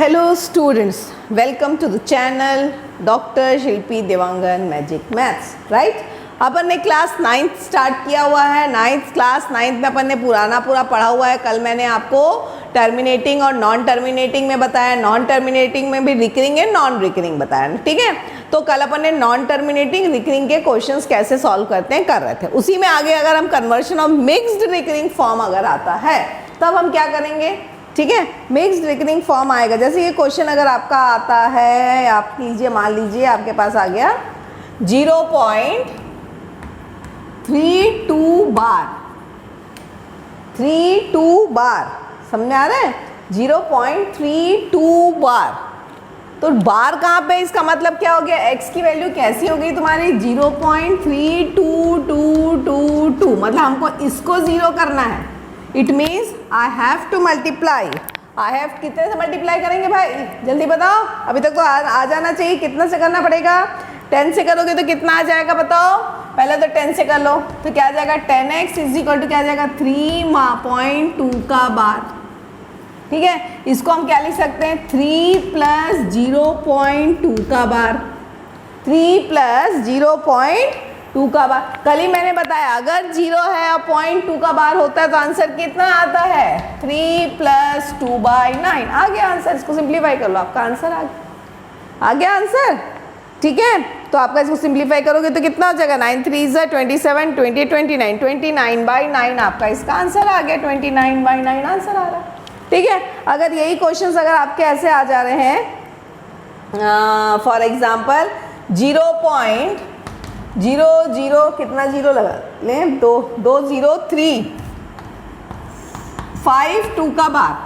Hello students, welcome to the channel Dr. Shilpi Dewangan magic maths right. अपन ने class 9th start किया हुआ है। 9th क्लास 9th में अपन ने पूरा पढ़ा हुआ है। कल मैंने आपको टर्मिनेटिंग और नॉन टर्मिनेटिंग में बताया, नॉन टर्मिनेटिंग में भी रिकरिंग है, नॉन रिकरिंग बताया, ठीक है। तो कल अपन ने नॉन टर्मिनेटिंग रिकरिंग के क्वेश्चंस कैसे सॉल्व करते हैं कर रहे थे। उसी में आगे अगर हम conversion of mixed recurring form अगर आता है तब हम क्या करेंगे, ठीक है। मिक्स्ड रिकरिंग फॉर्म आएगा। जैसे ये क्वेश्चन अगर आपका आता है, आप लीजिए, मान लीजिए आपके पास आ गया 0.32 बार, 32 बार, समझ आ रहा है, 0.32 बार। तो बार कहाँ पे, इसका मतलब क्या हो गया, x की वैल्यू कैसी हो गई तुम्हारी 0.32222, मतलब हमको इसको जीरो करना है। It means I have to multiply, I have कितने से मल्टीप्लाई करेंगे भाई, जल्दी बताओ। अभी तक तो आ जाना चाहिए। कितना से करना पड़ेगा, 10 से करोगे तो कितना आ जाएगा बताओ। पहले तो 10 से कर लो तो क्या आ जाएगा, 10x इज इक्वल टू क्या आ जाएगा 3.2 का बार, ठीक है। इसको हम क्या लिख सकते हैं, 3 + 0.2 का बार, 3 + 0.2 का बार। कल ही मैंने बताया अगर 0 है और 0.2 का बार होता है तो आंसर कितना आता है, 3 + 2/9 आ गया आंसर। इसको सिंप्लीफाई कर लो, आपका आंसर आ गया आंसर, ठीक है। तो आपका इसको सिंप्लीफाई करोगे तो कितना हो जाएगा, 9 3 = 27, 20 29, 29/9 आपका इसका आंसर आ गया, 29/9 आंसर आ रहा है, ठीक है। अगर यही क्वेश्चंस अगर आपके ऐसे आ जा रहे हैं, फॉर एग्जाम्पल 0.00 कितना जीरो लगा लें, 203 52 का बार,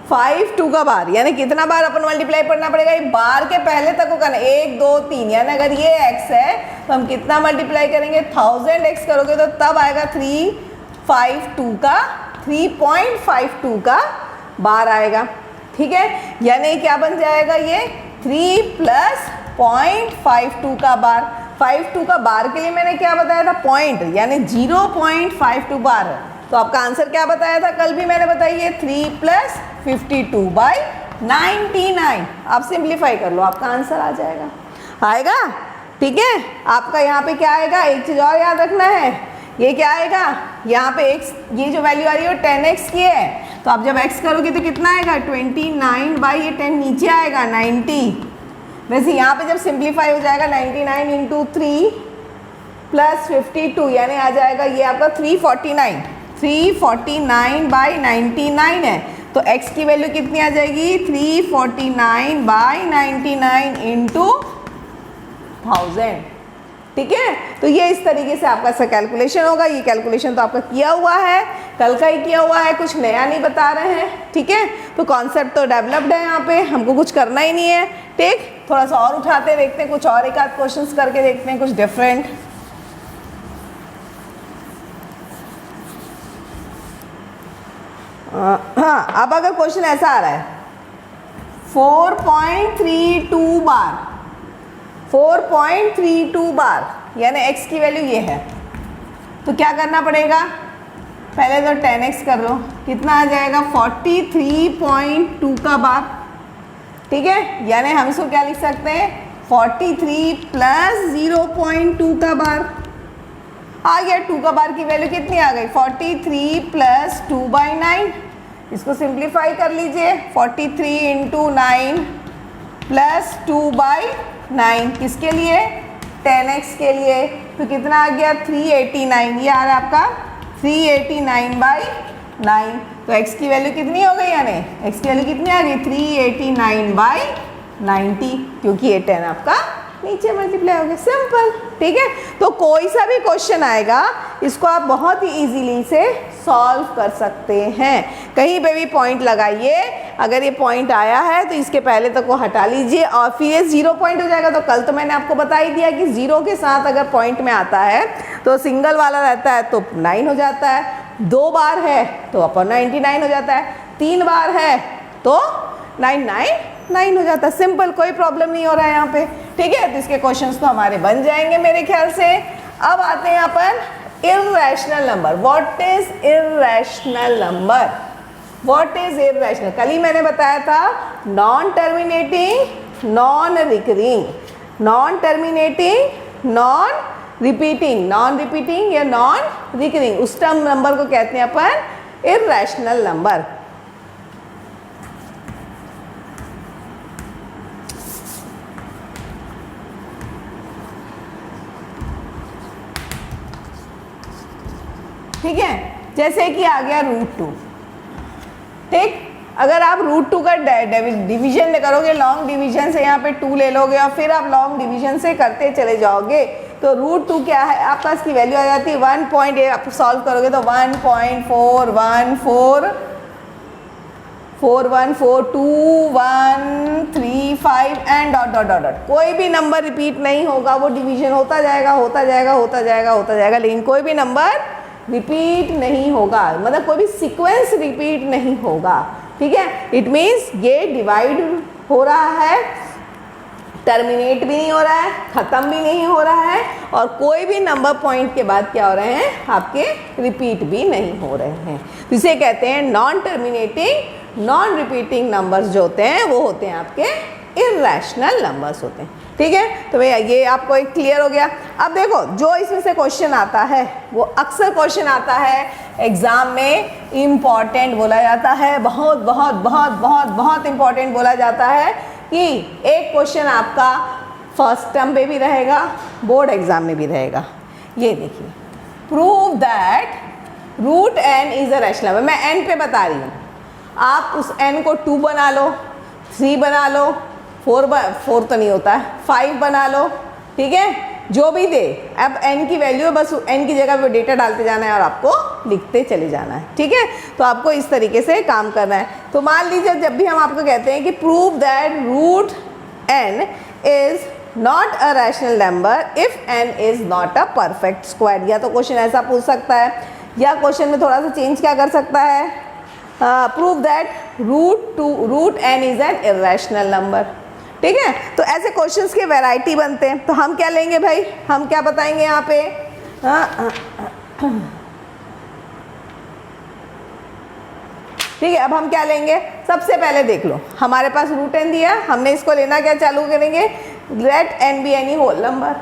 52 का बार, यानी कितना बार अपन मल्टीप्लाई करना पड़ेगा, ये बार के पहले तक को करना, 1 2 3, यानी अगर ये x है तो हम कितना मल्टीप्लाई करेंगे, 1000x करोगे तो तब आएगा 3.52 का बार आएगा, ठीक है। यानी क्या बन जाएगा, ये 3 + 0.52 का बार। 52 का बार के लिए मैंने क्या बताया था, पॉइंट, यानी 0.52 बार। तो आपका आंसर क्या बताया था, कल भी मैंने बताई है 3 + 52/99। आप सिंप्लीफाई कर लो, आपका आंसर आ जाएगा, आएगा, ठीक है। आपका यहाँ पे क्या आएगा, एक चीज़ और याद रखना है, ये क्या आएगा, यहाँ पे x, ये जो वैल्यू आ रही है वो 10x की है, तो आप जब x करोगे तो कितना आएगा, 29/10 नीचे आएगा 90। वैसे यहाँ पे जब सिंप्लीफाई हो जाएगा 99 × 3 + 52, यानी आ जाएगा ये आपका 349, 349/99 है। तो x की वैल्यू कितनी आ जाएगी, 349/99 × 1000, ठीक है। तो ये इस तरीके से आपका सा कैलकुलेशन होगा। ये कैलकुलेशन तो आपका किया हुआ है, कल का ही किया हुआ है, कुछ नया नहीं बता रहे हैं, ठीक है। तो कॉन्सेप्ट तो डेवलप्ड है, यहाँ पे हमको कुछ करना ही नहीं है, ठीक। थोड़ा सा और उठाते देखते हैं, कुछ और एक आध क्वेश्चंस करके देखते हैं, कुछ डिफरेंट। हाँ, अब अगर क्वेश्चन ऐसा आ रहा है 4.32 बार, 4.32 बार, यानी x की वैल्यू ये है, तो क्या करना पड़ेगा, पहले तो 10x कर लो, कितना आ जाएगा 43.2 का बार, ठीक है। यानी हम इसको क्या लिख सकते हैं, 43 + 0.2 का बार आ गया। 2 का बार की वैल्यू कितनी आ गई, 43 + 2/9। इसको सिंप्लीफाई कर लीजिए, 43 × 9 + 2/9, किसके लिए, 10x के लिए, तो कितना आ गया 389, ये आ रहा है आपका 389/9। तो x की वैल्यू कितनी हो गई, यानी x की वैल्यू कितनी आ गई 389/90, क्योंकि ये 10 आपका नीचे मल्टीप्लाई हो गया, सिंपल, ठीक है। तो कोई सा भी क्वेश्चन आएगा इसको आप बहुत ही इजीली से सॉल्व कर सकते हैं। कहीं पे भी पॉइंट लगाइए, अगर ये पॉइंट आया है तो इसके पहले तक को हटा लीजिए और फिर ये 0 पॉइंट हो जाएगा। तो कल तो मैंने आपको बता ही दिया कि 0 के साथ अगर पॉइंट में आता है तो सिंगल वाला रहता है तो 9 हो जाता है, 2 बार है तो अपन 99 हो जाता है, 3 बार है तो 999 हो जाता है, सिंपल, कोई प्रॉब्लम नहीं हो रहा है यहाँ पे, ठीक है। तो इसके क्वेश्चंस तो हमारे बन जाएंगे मेरे ख्याल से। अब आते हैं अपन irrational number. What is irrational number, what is irrational? कल ही मैंने बताया था non terminating, non recurring, non terminating, non repeating, non repeating या नॉन रिकरिंग, उस टर्म नंबर को कहते हैं अपन इरेशनल नंबर। ठीक है, जैसे कि आ गया √2। ठीक, अगर आप √2 का डिवीजन करोगे लॉन्ग डिवीजन से, यहाँ पे 2 ले लोगे और फिर आप लॉन्ग डिवीजन से करते चले जाओगे तो √2 क्या है आपका, इसकी वैल्यू आ जाती है 1. आप सॉल्व करोगे तो 1.4142135 and dot dot dot dot. कोई भी नंबर रिपीट नहीं होगा, वो डिवीजन होता जाएगा होता जाएगा होता जाएगा होता जाएगा, लेकिन कोई भी नंबर रिपीट नहीं होगा, मतलब कोई भी सीक्वेंस रिपीट नहीं होगा। ठीक है, इट मीन्स ये डिवाइड हो रहा है, टर्मिनेट भी नहीं हो रहा है, ख़त्म भी नहीं हो रहा है, और कोई भी नंबर पॉइंट के बाद क्या हो रहे हैं आपके, रिपीट भी नहीं हो रहे हैं। तो इसे कहते हैं non terminating, non repeating numbers जो होते हैं वो होते हैं आपके इरेशनल नंबर्स होते हैं। ठीक है, तो भैया ये आपको एक क्लियर हो गया। अब देखो जो इसमें से क्वेश्चन आता है वो अक्सर क्वेश्चन आता है एग्जाम में, इम्पॉर्टेंट बोला जाता है, बहुत बहुत बहुत बहुत बहुत इम्पॉर्टेंट बोला जाता है कि एक क्वेश्चन आपका फर्स्ट टर्म पे भी रहेगा, बोर्ड एग्जाम में भी रहेगा। ये देखिए, prove that √n is a rational number. मैं n पे बता रही हूँ, आप उस n को 2 बना लो, 3 बना लो, 4 तो नहीं होता है, 5 बना लो, ठीक है, जो भी दे। अब n की वैल्यू है, बस n की जगह पे डेटा डालते जाना है और आपको लिखते चले जाना है। ठीक है, तो आपको इस तरीके से काम करना है। तो मान लीजिए जब भी हम आपको कहते हैं कि prove that √n is not a rational number if n is not a perfect square, या तो क्वेश्चन ऐसा पूछ सकता है, या क्वेश्चन में थोड़ा सा चेंज क्या कर सकता है, prove that √n is an irrational number. ठीक है, तो ऐसे क्वेश्चंस के वैरायटी बनते हैं। तो हम क्या लेंगे भाई, हम क्या बताएंगे यहाँ पे, ठीक है, अब हम क्या लेंगे, सबसे पहले देख लो हमारे पास √n दिया, हमने इसको लेना क्या चालू करेंगे, let n be any whole number,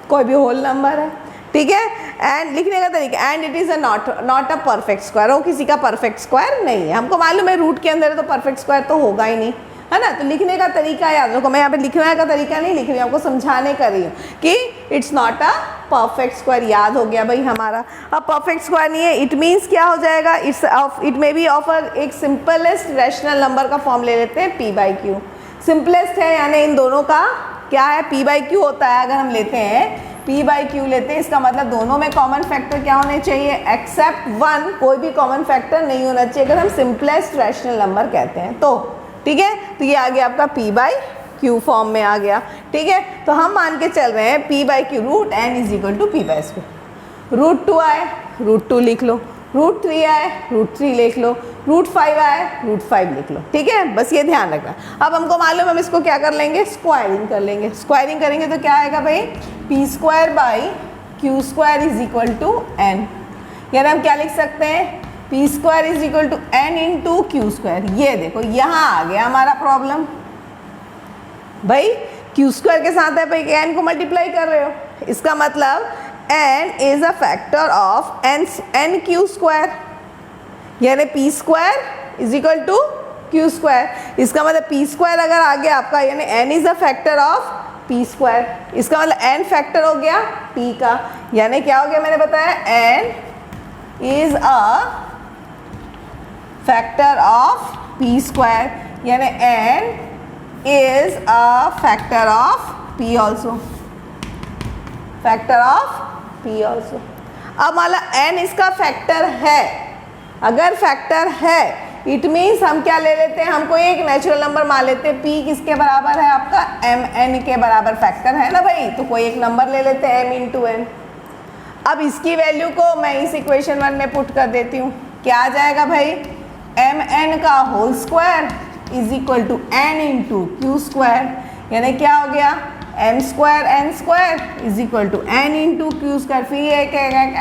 कोई भी होल नंबर है। ठीक है, एंड लिखने का तरीका, and it is a not a perfect square, वो किसी का परफेक्ट स्क्वायर नहीं है। हमको मालूम है रूट के अंदर है तो परफेक्ट स्क्वायर तो होगा ही नहीं, है ना। तो लिखने का तरीका याद रखो, मैं यहाँ पे लिखने का तरीका नहीं लिख रही हूँ, आपको समझाने कर रही हूँ कि it's not a perfect square. याद हो गया भाई हमारा। अब परफेक्ट स्क्वायर नहीं है, इट मीन्स क्या हो जाएगा, इट मे बी ऑफ एक सिंपलेस्ट रैशनल नंबर का फॉर्म ले लेते हैं p/q। सिंपलेस्ट है यानी इन दोनों का क्या है, p/q होता है। अगर हम लेते हैं p/q लेते हैं, इसका मतलब दोनों में कॉमन फैक्टर क्या होने चाहिए, एक्सेप्ट 1, कोई भी कॉमन फैक्टर नहीं होना चाहिए अगर हम सिंपलेस्ट रैशनल नंबर कहते हैं तो। ठीक है, तो ये आ गया आपका p/q फॉर्म में आ गया। ठीक है, तो हम मान के चल रहे हैं p/q √n is equal to p/2। √2 आए √2 लिख लो, √3 आए √3 लिख लो, √5 आए √5 लिख लो। ठीक है, बस ये ध्यान रखना। अब हमको मालूम है हम इसको क्या कर लेंगे, स्क्वायरिंग कर लेंगे। स्क्वायरिंग करेंगे तो क्या आएगा भाई, p²/q² is equal to n, यानी हम क्या लिख सकते हैं, p² is equal to n into q²। ये देखो यहाँ आ गया हमारा प्रॉब्लम, भाई q² के साथ है भाई n को मल्टीप्लाई कर रहे हो, इसका मतलब n is a factor of n/q², यानी p² is equal to q²। इसका मतलब p² अगर आ गया आपका, यानी n is a factor of p², इसका मतलब n फैक्टर हो गया p का, यानी क्या हो गया मैंने बताया, n is a factor of p², यानी n is a factor of p also, factor of p also. अब मान लो n इसका फैक्टर है, अगर फैक्टर है इट मीन्स हम क्या ले लेते हैं, हमको एक नेचुरल नंबर मान लेते हैं, p किसके बराबर है आपका, mn के बराबर फैक्टर है ना भाई, तो कोई एक नंबर ले लेते हैं m इंटू n। अब इसकी वैल्यू को मैं इस इक्वेशन 1 में पुट कर देती हूँ, क्या आ जाएगा भाई, mn का whole square is equal to n into q², यानी क्या हो गया, m² n² is equal to n into q², फिर एक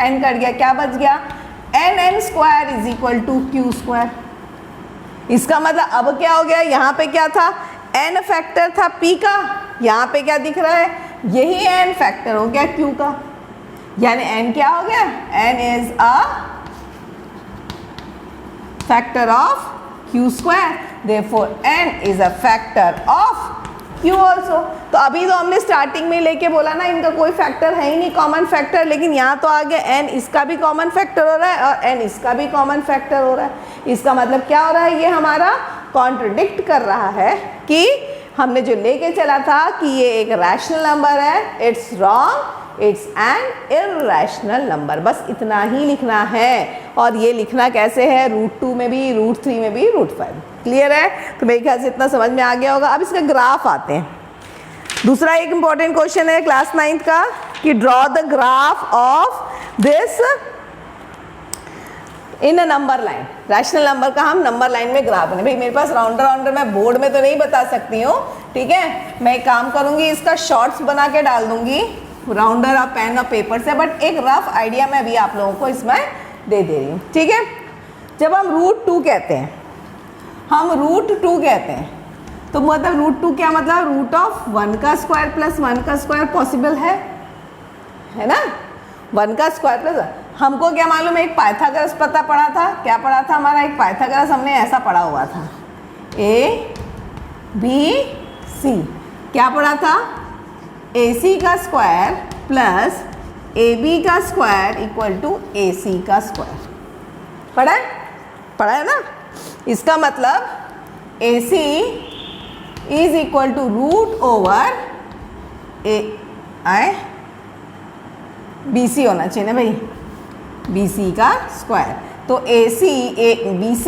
n कट गया, क्या बच गया, nn² is equal to q²। इसका मतलब अब क्या हो गया, यहाँ पे क्या था, n फैक्टर था p का, यहाँ पे क्या दिख रहा है, यही n फैक्टर हो गया q का, यानी n क्या हो गया, n is a factor of q square, therefore n is a factor of q also. तो अभी तो हमने स्टार्टिंग में लेके बोला ना इनका कोई फैक्टर है ही नहीं कॉमन फैक्टर, लेकिन यहाँ तो आ गया n इसका भी कॉमन फैक्टर हो रहा है और n इसका भी कॉमन फैक्टर हो रहा है। इसका मतलब क्या हो रहा है, ये हमारा कॉन्ट्रडिक्ट कर रहा है कि हमने जो लेके चला था कि ये एक रैशनल नंबर है, it's wrong, it's an irrational number. बस इतना ही लिखना है, और ये लिखना कैसे है, √2 में भी, √3 में भी, √5। क्लियर है? तो मेरे ख्याल से इतना समझ में आ गया होगा। अब इसका ग्राफ आते हैं। दूसरा एक इंपॉर्टेंट क्वेश्चन है क्लास 9th का कि draw the graph of this in a number line. Rational number का हम नंबर लाइन में ग्राफ बने। भाई मेरे पास राउंडर मैं बोर्ड में तो नहीं बता सकती हूँ, ठीक है, मैं एक काम करूँगी, इसका शॉर्ट्स बना के डाल दूंगी राउंडर और पेन और पेपर से, बट एक रफ आइडिया मैं भी आप लोगों को इसमें दे रही हूँ, ठीक है। जब हम √2 कहते हैं, हम √2 कहते हैं, तो मतलब √2 क्या मतलब, √1 का स्क्वायर प्लस 1 का स्क्वायर पॉसिबल है ना, 1 का स्क्वायर प्लस। हमको क्या मालूम है, एक पाइथागोरस पता पड़ा था, क्या पड़ा था हमारा, एक पाइथागोरस हमने ऐसा पढ़ा हुआ था, ABC, क्या पढ़ा था, AC का स्क्वायर प्लस AB का स्क्वायर इक्वल टू AC का स्क्वायर। पढ़ा है ना। इसका मतलब AC is equal to BC होना चाहिए ना भाई, BC का स्क्वायर। तो BC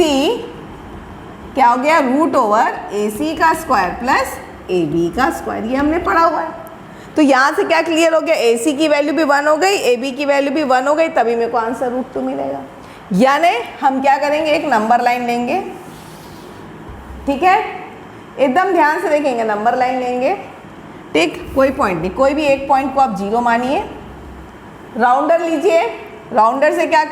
क्या हो गया, √AC का स्क्वायर प्लस AB का स्क्वायर, ये हमने पढ़ा हुआ है। तो यहाँ से क्या क्लियर हो गया, AC की वैल्यू भी 1 हो गई, AB की वैल्यू भी 1 हो गई, तभी मेरे को आंसर √2 मिलेगा। यानी हम क्या करेंगे, एक नंबर लाइन लेंगे, ठीक है, एकदम ध्यान से देखेंगे, नंबर लाइन लेंगे, ठीक, कोई पॉइंट नहीं, कोई भी एक पॉइंट को आप 0 मानिए, राउंडर लीजिए, राउंडर से क्या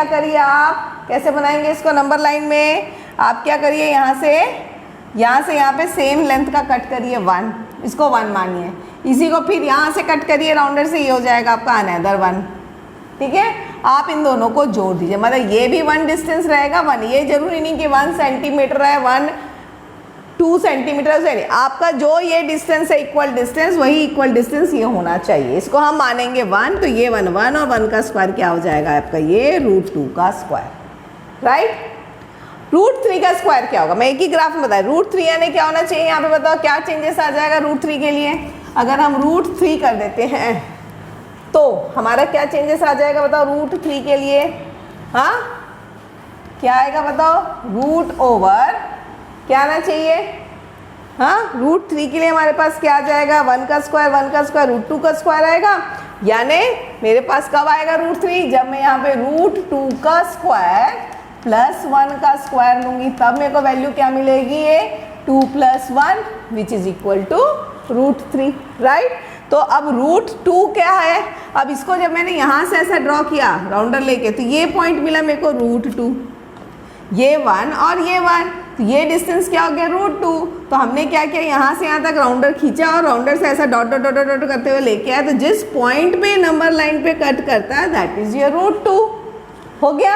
करिए, आप कैसे बनाएंगे इसको नंबर लाइन में, आप क्या करिए, यहाँ से यहाँ पे सेम लेंथ का कट करिए 1, इसको 1 मानिए, इसी को फिर यहाँ से कट करिए राउंडर से, ये हो जाएगा आपका अनदर 1, ठीक है। आप इन दोनों को जोड़ दीजिए, मतलब ये भी 1 डिस्टेंस रहेगा 1, ये जरूरी नहीं कि 1 सेंटीमीटर है, 2 सेंटीमीटर से नहीं, आपका जो ये डिस्टेंस है इक्वल डिस्टेंस, वही इक्वल डिस्टेंस ये होना चाहिए। इसको हम मानेंगे 1, तो ये 1 1 और 1 का स्क्वायर क्या हो जाएगा आपका, ये √2 का स्क्वायर, राइट। √3 का स्क्वायर क्या होगा, मैं एक ही ग्राफ में बताया, √3 यानी क्या होना चाहिए, यहाँ पे बताओ क्या चेंजेस आ जाएगा √3 के लिए। अगर हम √3 कर देते हैं तो हमारा क्या चेंजेस आ जाएगा बताओ √3 के लिए, हाँ क्या आएगा बताओ, √, क्या आना चाहिए, हाँ √3 के लिए हमारे पास क्या आ जाएगा, 1 का स्क्वायर √2 का स्क्वायर आएगा। यानी मेरे पास कब आएगा √3, जब मैं यहाँ पे √2 का स्क्वायर प्लस 1 का स्क्वायर लूँगी, तब मेरे को वैल्यू क्या मिलेगी, ये 2 + 1 which is equal to √3, right. तो अब √2 क्या है, अब इसको जब मैंने यहाँ से ऐसा ड्रॉ किया राउंडर लेके, तो ये पॉइंट मिला मेरे को √2, ये 1 और ये 1, तो ये डिस्टेंस क्या हो गया √2। तो हमने क्या किया, यहाँ से यहाँ तक राउंडर खींचा और राउंडर से ऐसा डॉट डॉट डॉट डॉट करते हुए लेके आया, तो जिस पॉइंट पे नंबर लाइन पे कट करता है दैट इज योर √2 हो गया।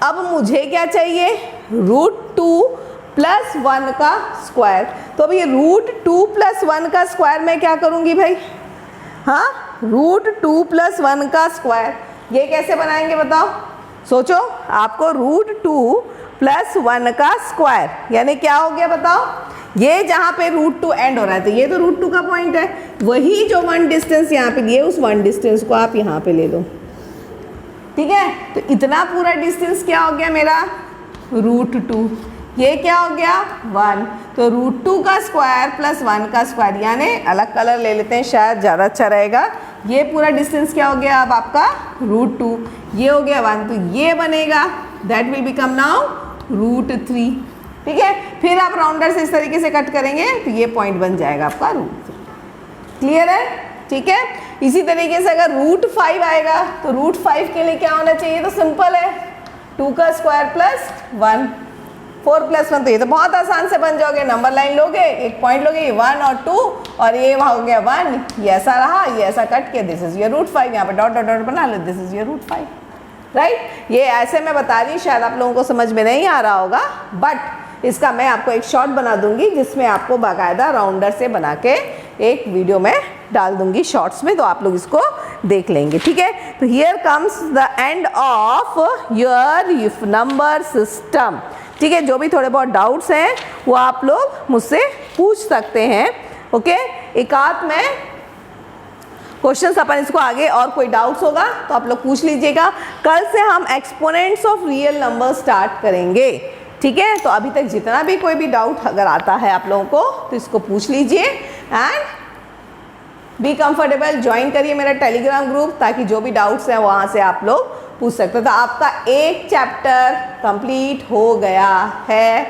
अब मुझे क्या चाहिए, √2 + 1 का स्क्वायर। तो अभी ये √2 + 1 का स्क्वायर मैं क्या करूँगी भाई, हाँ √2 + 1 का स्क्वायर, ये कैसे बनाएंगे बताओ, सोचो, आपको √2 + 1 का स्क्वायर यानी क्या हो गया बताओ, ये जहाँ पे √2 एंड हो रहा है, तो ये तो √2 का पॉइंट है, वही जो 1 डिस्टेंस यहाँ पे दिए, उस 1 डिस्टेंस को आप यहाँ पे ले लो, ठीक है। तो इतना पूरा डिस्टेंस क्या हो गया मेरा, √2, ये क्या हो गया 1, तो √2 का स्क्वायर प्लस 1 का स्क्वायर, यानी अलग कलर ले लेते हैं शायद ज़्यादा अच्छा रहेगा। ये पूरा डिस्टेंस क्या हो गया अब आपका √2, ये हो गया 1, तो ये बनेगा दैट विल बिकम नाउ √3, ठीक है। फिर आप राउंडर से इस तरीके से कट करेंगे तो ये पॉइंट बन जाएगा आपका √3, क्लियर है, ठीक है। इसी तरीके से अगर √5 आएगा तो √5 के लिए क्या होना चाहिए, तो सिंपल है 2 का स्क्वायर प्लस 1, 4 + 1, तो ये तो बहुत आसान से बन जाओगे। नंबर लाइन लोगे, एक पॉइंट लोगे, 1 और 2, और ये वहाँ हो गया 1, ये ऐसा रहा, ये ऐसा कट के दिस इज योर √5, यहाँ पे डॉट डॉट डॉट बना लो, दिस इज योर √5, राइट। ये ऐसे मैं बता रही हूँ, शायद आप लोगों को समझ में नहीं आ रहा होगा, बट इसका मैं आपको एक शॉर्ट बना दूंगी जिसमें आपको बाकायदा राउंडर से बना के एक वीडियो में डाल दूंगी शॉर्ट्स में, तो आप लोग इसको देख लेंगे, ठीक है। तो here comes the end of your number system, ठीक है। जो भी थोड़े बहुत डाउट्स हैं वो आप लोग मुझसे पूछ सकते हैं, ओके। एकाध में क्वेश्चंस अपन इसको आगे, और कोई डाउट्स होगा तो आप लोग पूछ लीजिएगा। कल से हम exponents of real number start करेंगे, ठीक है। तो अभी तक जितना भी कोई भी डाउट अगर आता है आप लोगों को तो इसको पूछ लीजिए, एंड बी कंफर्टेबल, ज्वाइन करिए मेरा टेलीग्राम ग्रुप, ताकि जो भी डाउट्स हैं वहाँ से आप लोग पूछ सकते हो। तो आपका एक चैप्टर कंप्लीट हो गया है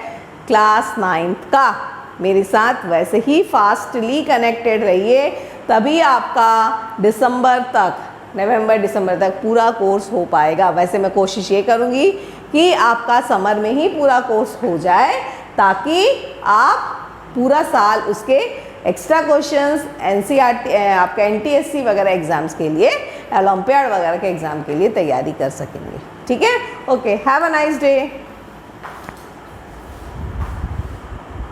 क्लास 9th का। मेरे साथ वैसे ही फास्टली कनेक्टेड रहिए, तभी आपका दिसंबर तक, नवंबर दिसंबर तक पूरा कोर्स हो पाएगा। वैसे मैं कोशिश ये करूँगी कि आपका समर में ही पूरा कोर्स हो जाए, ताकि आप पूरा साल उसके एक्स्ट्रा क्वेश्चंस, NCERT, आपका NTSC वगैरह एग्ज़ाम्स के लिए, ओलंपियाड वगैरह के एग्ज़ाम के लिए तैयारी कर सकेंगे, ठीक है। Okay, have a nice day.